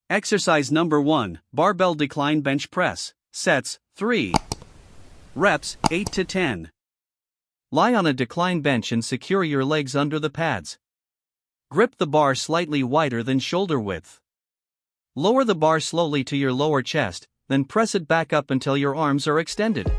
Exercise number 1, Barbell Decline Bench Press, Sets, 3. Reps, 8 to 10. Lie on a decline bench and secure your legs under the pads. Grip the bar slightly wider than shoulder width. Lower the bar slowly to your lower chest, then press it back up until your arms are extended.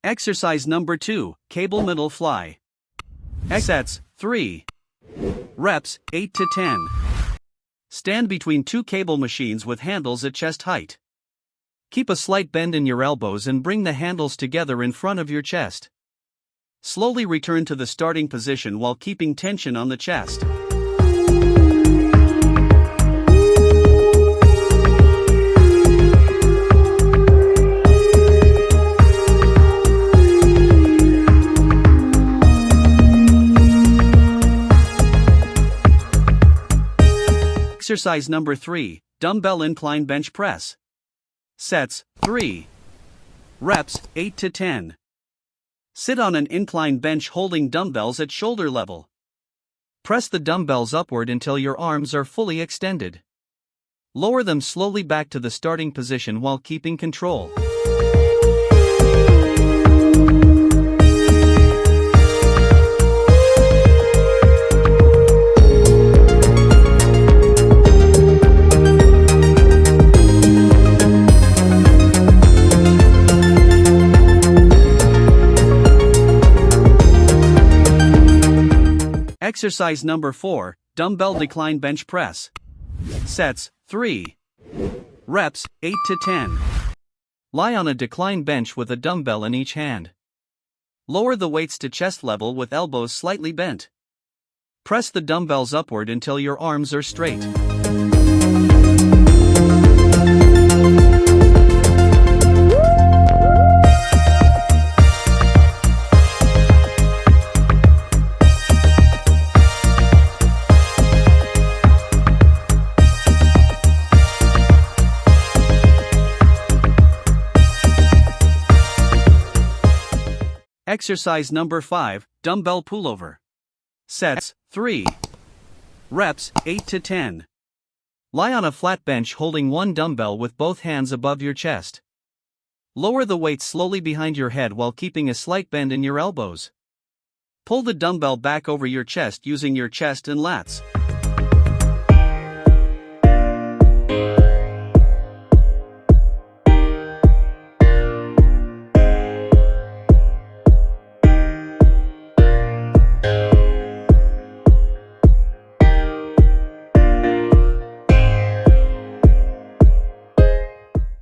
Exercise number 2, Cable Middle Fly. Sets, 3. Reps, 8 to 10. Stand between two cable machines with handles at chest height. Keep a slight bend in your elbows and bring the handles together in front of your chest. Slowly return to the starting position while keeping tension on the chest. Exercise number 3, Dumbbell Incline Bench Press. Sets, 3. Reps, 8 to 10. Sit on an incline bench holding dumbbells at shoulder level. Press the dumbbells upward until your arms are fully extended. Lower them slowly back to the starting position while keeping control. Exercise number 4, Dumbbell Decline Bench Press. Sets, 3. Reps, 8 to 10. Lie on a decline bench with a dumbbell in each hand. Lower the weights to chest level with elbows slightly bent. Press the dumbbells upward until your arms are straight. Exercise number 5, Dumbbell Pullover. Sets, 3. Reps, 8 to 10. Lie on a flat bench holding one dumbbell with both hands above your chest. Lower the weight slowly behind your head while keeping a slight bend in your elbows. Pull the dumbbell back over your chest using your chest and lats.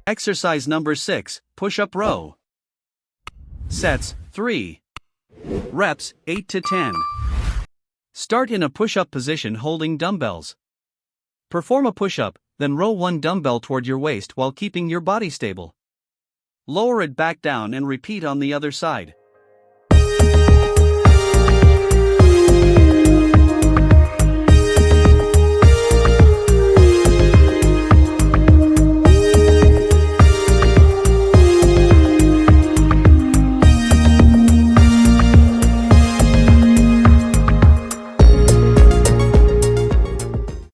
Exercise number 6, Push-Up Row. Sets, 3. Reps, 8 to 10. Start in a push-up position holding dumbbells. Perform a push-up, then row one dumbbell toward your waist while keeping your body stable. Lower it back down and repeat on the other side.